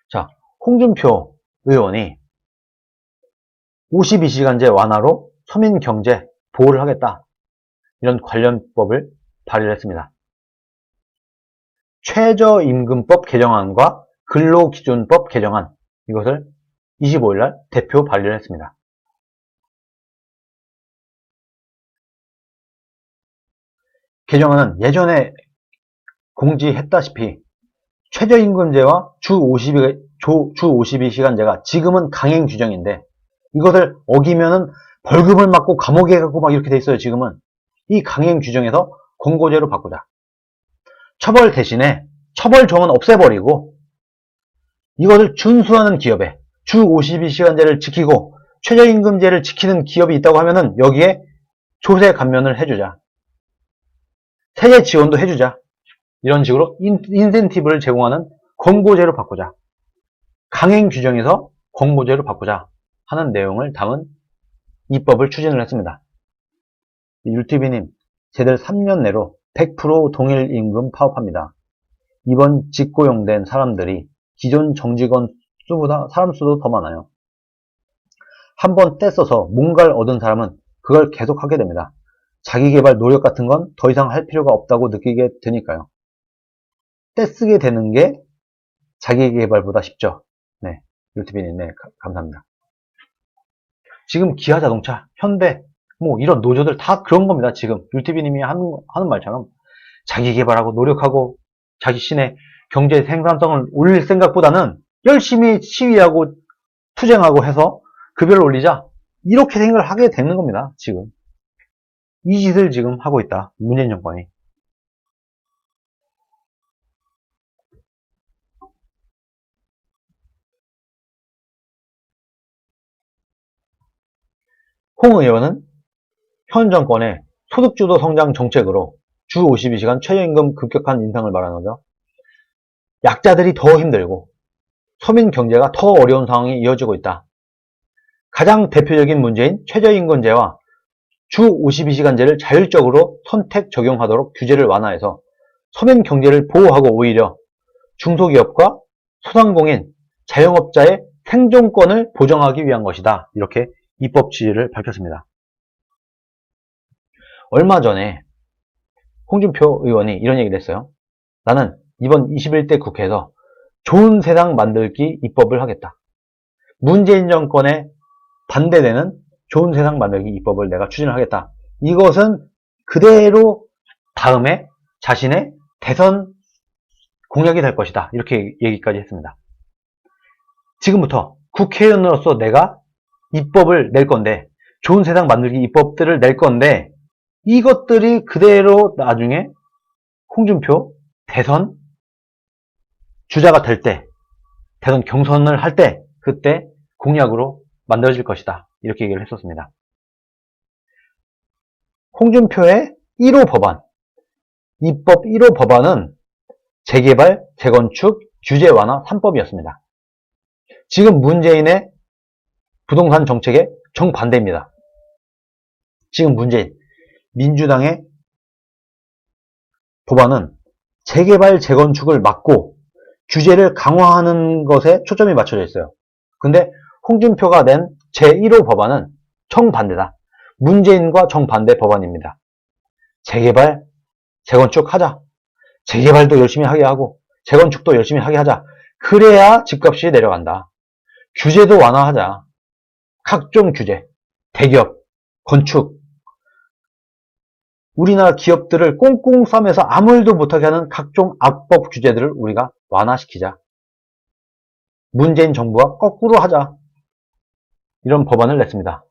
자, 홍준표 의원이 52시간제 완화로 서민 경제 보호를 하겠다. 이런 관련법을 발의를 했습니다. 최저임금법 개정안과 근로기준법 개정안, 이것을 25일날 대표 발의를 했습니다. 개정안은 예전에 공지했다시피 최저임금제와 주 52시간제가 지금은 강행 규정인데, 이것을 어기면은 벌금을 맞고 감옥에 가고 막 이렇게 돼 있어요. 지금은 이 강행 규정에서 권고제로 바꾸자. 처벌 대신에 처벌조항은 없애버리고 이것을 준수하는 기업에 주 52시간제를 지키고 최저임금제를 지키는 기업이 있다고 하면은 여기에 조세 감면을 해주자. 세제 지원도 해주자. 이런 식으로 인센티브를 제공하는 권고제로 바꾸자. 강행 규정에서 권고제로 바꾸자 하는 내용을 담은 입법을 추진을 했습니다. 율TV님, 쟤들 3년 내로 100% 동일 임금 파업합니다. 이번 직고용된 사람들이 기존 정직원 수보다 사람 수도 더 많아요. 한번 떼써서 뭔가를 얻은 사람은 그걸 계속 하게 됩니다. 자기개발 노력 같은 건 더 이상 할 필요가 없다고 느끼게 되니까요. 떼쓰게 되는 게 자기개발보다 쉽죠. 네, 율TV님, 네, 감사합니다. 지금 기아자동차, 현대, 뭐 이런 노조들 다 그런 겁니다. 지금 율TV님이 하는 말처럼 자기 개발하고 노력하고 자기 신의 경제 생산성을 올릴 생각보다는 열심히 시위하고 투쟁하고 해서 급여를 올리자, 이렇게 생각을 하게 되는 겁니다. 지금 이 짓을 지금 하고 있다, 문재인 정권이. 홍 의원은 현 정권의 소득주도 성장 정책으로 주 52시간 최저임금 급격한 인상을 말하는 거죠. 약자들이 더 힘들고 서민 경제가 더 어려운 상황이 이어지고 있다. 가장 대표적인 문제인 최저임금제와 주 52시간제를 자율적으로 선택 적용하도록 규제를 완화해서 서민 경제를 보호하고 오히려 중소기업과 소상공인, 자영업자의 생존권을 보장하기 위한 것이다. 이렇게 입법 취지를 밝혔습니다. 얼마 전에 홍준표 의원이 이런 얘기를 했어요. 나는 이번 21대 국회에서 좋은 세상 만들기 입법을 하겠다. 문재인 정권에 반대되는 좋은 세상 만들기 입법을 내가 추진을 하겠다. 이것은 그대로 다음에 자신의 대선 공약이 될 것이다. 이렇게 얘기까지 했습니다. 지금부터 국회의원으로서 내가 입법을 낼 건데, 좋은 세상 만들기 입법들을 낼 건데, 이것들이 그대로 나중에 홍준표 대선 주자가 될 때, 대선 경선을 할 때, 그때 공약으로 만들어질 것이다. 이렇게 얘기를 했었습니다. 홍준표의 1호 법안, 입법 1호 법안은 재개발, 재건축, 규제 완화 3법이었습니다. 지금 문재인의 부동산 정책에 정반대입니다. 지금 문재인, 민주당의 법안은 재개발, 재건축을 막고 규제를 강화하는 것에 초점이 맞춰져 있어요. 근데 홍준표가 낸 제1호 법안은 정반대다. 문재인과 정반대 법안입니다. 재개발, 재건축 하자. 재개발도 열심히 하게 하고 재건축도 열심히 하게 하자. 그래야 집값이 내려간다. 규제도 완화하자. 각종 규제, 대기업, 건축, 우리나라 기업들을 꽁꽁 싸매서 아무 일도 못하게 하는 각종 악법 규제들을 우리가 완화시키자. 문재인 정부와 거꾸로 하자. 이런 법안을 냈습니다.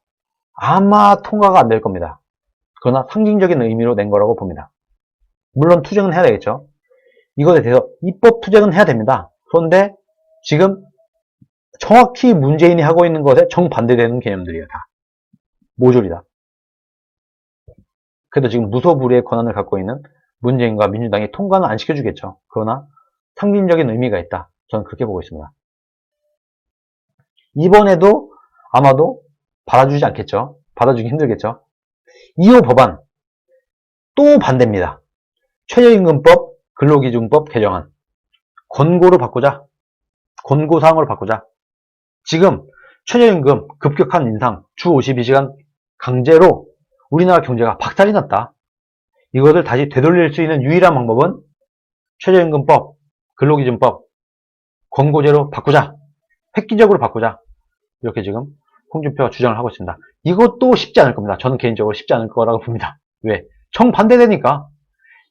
아마 통과가 안 될 겁니다. 그러나 상징적인 의미로 낸 거라고 봅니다. 물론 투쟁은 해야 되겠죠. 이것에 대해서 입법 투쟁은 해야 됩니다. 그런데 지금 정확히 문재인이 하고 있는 것에 정반대되는 개념들이에요. 다 모조리다. 그래도 지금 무소불위의 권한을 갖고 있는 문재인과 민주당이 통과는 안 시켜주겠죠. 그러나 상징적인 의미가 있다. 저는 그렇게 보고 있습니다. 이번에도 아마도 받아주지 않겠죠. 받아주기 힘들겠죠. 2호 법안 또 반대입니다. 최저임금법, 근로기준법 개정안. 권고로 바꾸자. 권고사항으로 바꾸자. 지금 최저임금 급격한 인상, 주 52시간 강제로 우리나라 경제가 박살이 났다. 이것을 다시 되돌릴 수 있는 유일한 방법은 최저임금법, 근로기준법, 권고제로 바꾸자. 획기적으로 바꾸자. 이렇게 지금 홍준표가 주장을 하고 있습니다. 이것도 쉽지 않을 겁니다. 저는 개인적으로 쉽지 않을 거라고 봅니다. 왜? 정반대되니까.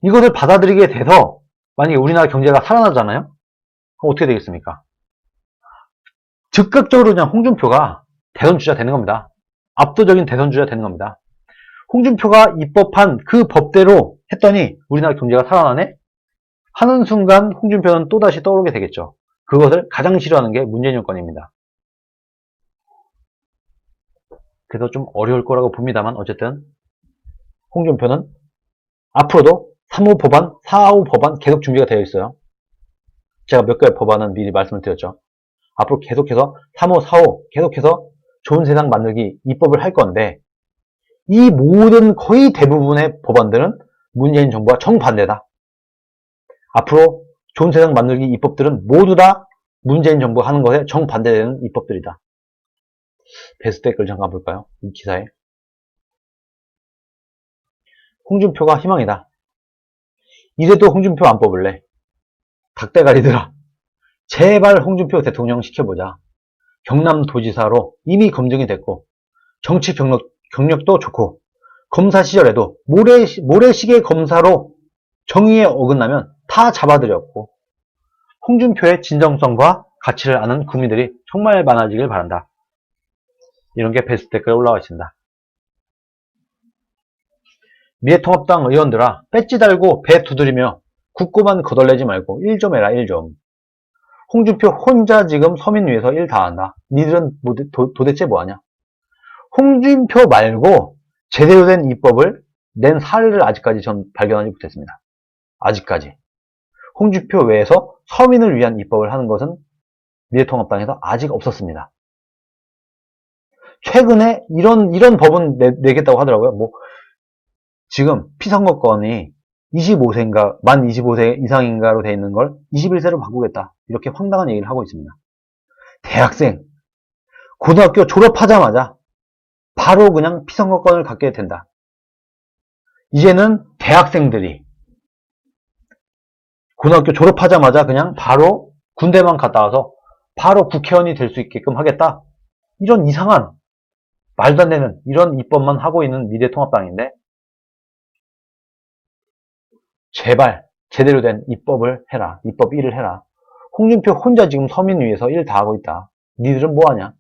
이것을 받아들이게 돼서 만약에 우리나라 경제가 살아나잖아요? 그럼 어떻게 되겠습니까? 즉각적으로 그냥 홍준표가 대선주자 되는 겁니다. 압도적인 대선주자 되는 겁니다. 홍준표가 입법한 그 법대로 했더니 우리나라 경제가 살아나네? 하는 순간 홍준표는 또다시 떠오르게 되겠죠. 그것을 가장 싫어하는 게 문재인 정권입니다. 그래서 좀 어려울 거라고 봅니다만 어쨌든 홍준표는 앞으로도 3호 법안, 4호 법안 계속 준비가 되어 있어요. 제가 몇 개의 법안은 미리 말씀을 드렸죠. 앞으로 계속해서 3호, 4호 계속해서 좋은 세상 만들기 입법을 할 건데 이 모든 거의 대부분의 법안들은 문재인 정부와 정반대다. 앞으로 좋은 세상 만들기 입법들은 모두 다 문재인 정부 하는 것에 정반대되는 입법들이다. 베스트 댓글 잠깐 볼까요? 이 기사에. 홍준표가 희망이다. 이래도 홍준표 안 뽑을래. 닭대가리들아. 제발 홍준표 대통령 시켜보자. 경남도지사로 이미 검증이 됐고 정치 경력도 좋고 검사 시절에도 모래시계 검사로 정의에 어긋나면 다 잡아들였고 홍준표의 진정성과 가치를 아는 국민들이 정말 많아지길 바란다. 이런 게 베스트 댓글에 올라와 있습니다. 미래통합당 의원들아 배지 달고 배 두드리며 국고만 거덜내지 말고 일 좀 해라. 일 좀. 홍준표 혼자 지금 서민 위해서 일 다 한다. 니들은 도대체 뭐하냐. 홍준표 말고 제대로 된 입법을 낸 사례를 아직까지 전 발견하지 못했습니다. 아직까지. 홍준표 외에서 서민을 위한 입법을 하는 것은 미래통합당에서 아직 없었습니다. 최근에 이런 법은 내겠다고 하더라고요. 뭐 지금 피선거권이 25세인가 만 25세 이상인가로 되어 있는 걸 21세로 바꾸겠다. 이렇게 황당한 얘기를 하고 있습니다. 대학생, 고등학교 졸업하자마자 바로 그냥 피선거권을 갖게 된다. 이제는 대학생들이 고등학교 졸업하자마자 그냥 바로 군대만 갔다 와서 바로 국회의원이 될 수 있게끔 하겠다. 이런 이상한 말도 안 되는 이런 입법만 하고 있는 미래통합당인데 제발 제대로 된 입법을 해라. 입법 1을 해라. 홍준표 혼자 지금 서민 위해서 일 다 하고 있다. 니들은 뭐하냐?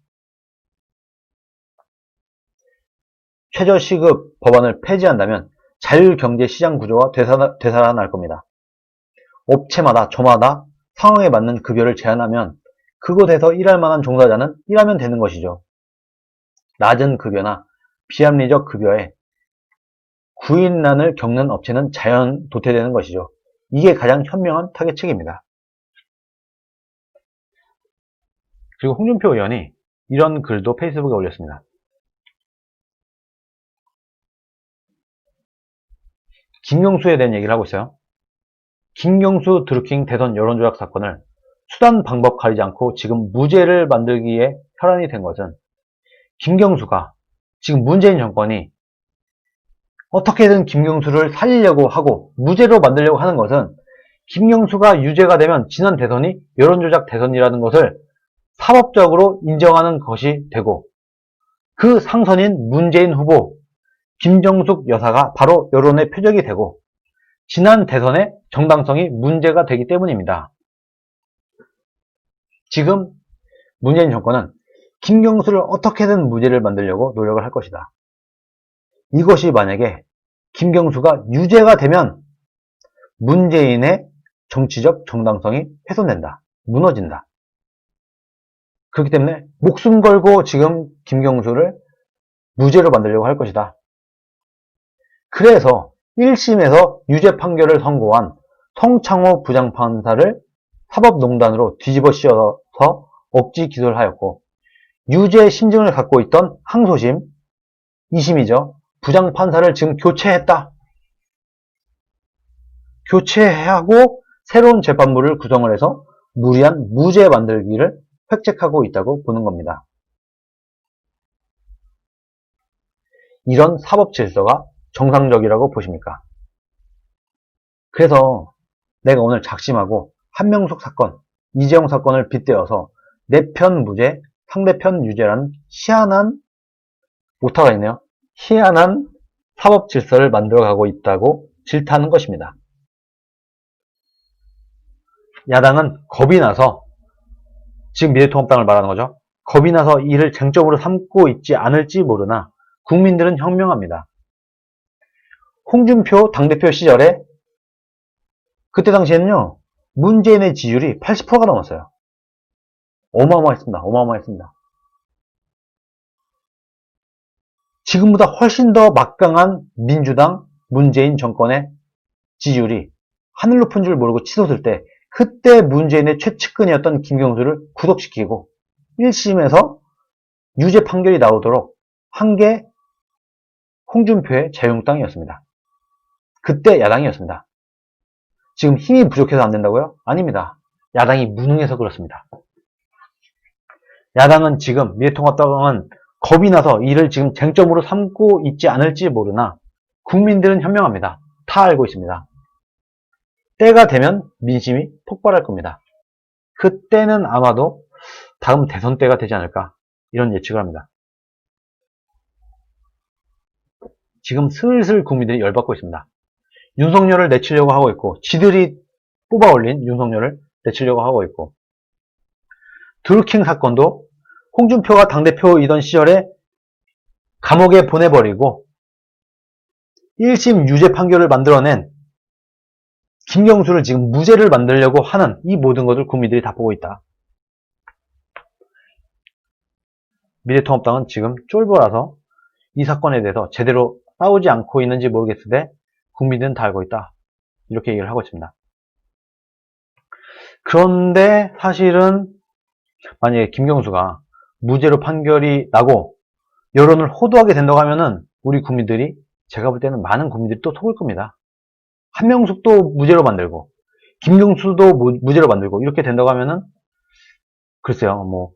최저시급 법안을 폐지한다면 자율경제시장 구조가 되살아날 겁니다. 업체마다 저마다 상황에 맞는 급여를 제한하면 그곳에서 일할 만한 종사자는 일하면 되는 것이죠. 낮은 급여나 비합리적 급여에 구인난을 겪는 업체는 자연 도태되는 것이죠. 이게 가장 현명한 타겟책입니다. 그리고 홍준표 의원이 이런 글도 페이스북에 올렸습니다. 김경수에 대한 얘기를 하고 있어요. 김경수 드루킹 대선 여론조작 사건을 수단 방법 가리지 않고 지금 무죄를 만들기에 혈안이 된 것은 김경수가 지금 문재인 정권이 어떻게든 김경수를 살리려고 하고 무죄로 만들려고 하는 것은 김경수가 유죄가 되면 지난 대선이 여론조작 대선이라는 것을 사법적으로 인정하는 것이 되고 그 상선인 문재인 후보 김정숙 여사가 바로 여론의 표적이 되고 지난 대선의 정당성이 문제가 되기 때문입니다. 지금 문재인 정권은 김경수를 어떻게든 무죄를 만들려고 노력을 할 것이다. 이것이 만약에 김경수가 유죄가 되면 문재인의 정치적 정당성이 훼손된다. 무너진다. 그렇기 때문에 목숨 걸고 지금 김경수를 무죄로 만들려고 할 것이다. 그래서 1심에서 유죄 판결을 선고한 성창호 부장판사를 사법농단으로 뒤집어 씌워서 억지 기소를 하였고 유죄 심증을 갖고 있던 항소심 2심이죠. 부장판사를 지금 교체했다. 교체하고 새로운 재판부를 구성을 해서 무리한 무죄 만들기를 획책하고 있다고 보는 겁니다. 이런 사법 질서가 정상적이라고 보십니까? 그래서 내가 오늘 작심하고 한명숙 사건, 이재용 사건을 빗대어서 내 편 무죄, 상대편 유죄라는 희한한 오타가 있네요. 희한한 사법 질서를 만들어가고 있다고 질타하는 것입니다. 야당은 겁이 나서, 지금 미래통합당을 말하는 거죠. 겁이 나서 이를 쟁점으로 삼고 있지 않을지 모르나 국민들은 현명합니다. 홍준표 당대표 시절에 그때 당시에는요, 문재인의 지지율이 80%가 넘었어요. 어마어마했습니다. 어마어마했습니다. 지금보다 훨씬 더 막강한 민주당 문재인 정권의 지지율이 하늘 높은 줄 모르고 치솟을 때, 그때 문재인의 최측근이었던 김경수를 구속시키고 1심에서 유죄 판결이 나오도록 한 게 홍준표의 자유한국당이었습니다. 그때 야당이었습니다. 지금 힘이 부족해서 안 된다고요? 아닙니다. 야당이 무능해서 그렇습니다. 야당은 지금, 미래통합당은 겁이 나서 이를 지금 쟁점으로 삼고 있지 않을지 모르나 국민들은 현명합니다. 다 알고 있습니다. 때가 되면 민심이 폭발할 겁니다. 그때는 아마도 다음 대선 때가 되지 않을까, 이런 예측을 합니다. 지금 슬슬 국민들이 열받고 있습니다. 윤석열을 내치려고 하고 있고, 지들이 뽑아 올린 윤석열을 내치려고 하고 있고, 드루킹 사건도 홍준표가 당대표이던 시절에 감옥에 보내버리고 1심 유죄 판결을 만들어낸 김경수를 지금 무죄를 만들려고 하는 이 모든 것을 국민들이 다 보고 있다. 미래통합당은 지금 쫄보라서 이 사건에 대해서 제대로 싸우지 않고 있는지 모르겠으되 국민들은 다 알고 있다. 이렇게 얘기를 하고 있습니다. 그런데 사실은 만약에 김경수가 무죄로 판결이 나고 여론을 호도하게 된다고 하면은 우리 국민들이, 제가 볼 때는 많은 국민들이 또 속을 겁니다. 한명숙도 무죄로 만들고 김경수도 무죄로 만들고 이렇게 된다고 하면은 글쎄요, 뭐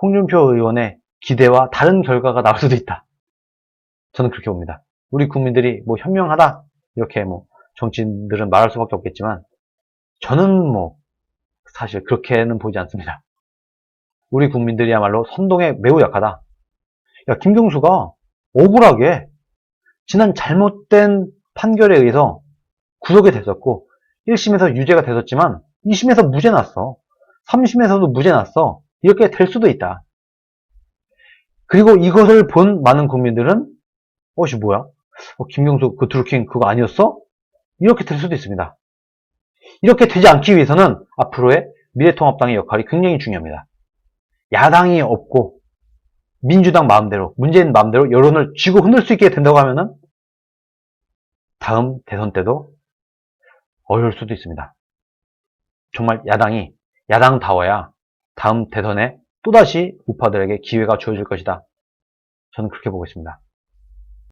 홍준표 의원의 기대와 다른 결과가 나올 수도 있다. 저는 그렇게 봅니다. 우리 국민들이 뭐 현명하다 이렇게 뭐 정치인들은 말할 수밖에 없겠지만 저는 뭐 사실 그렇게는 보지 않습니다. 우리 국민들이야말로 선동에 매우 약하다. 야, 김경수가 억울하게 지난 잘못된 판결에 의해서 구속이 됐었고 1심에서 유죄가 됐었지만 2심에서 무죄 났어. 3심에서도 무죄 났어. 이렇게 될 수도 있다. 그리고 이것을 본 많은 국민들은 이 뭐야? 김경수 그 드루킹 그거 아니었어? 이렇게 될 수도 있습니다. 이렇게 되지 않기 위해서는 앞으로의 미래통합당의 역할이 굉장히 중요합니다. 야당이 없고 민주당 마음대로, 문재인 마음대로 여론을 쥐고 흔들 수 있게 된다고 하면은 다음 대선 때도 어려울 수도 있습니다. 정말 야당이 야당다워야 다음 대선에 또다시 우파들에게 기회가 주어질 것이다. 저는 그렇게 보고 있습니다.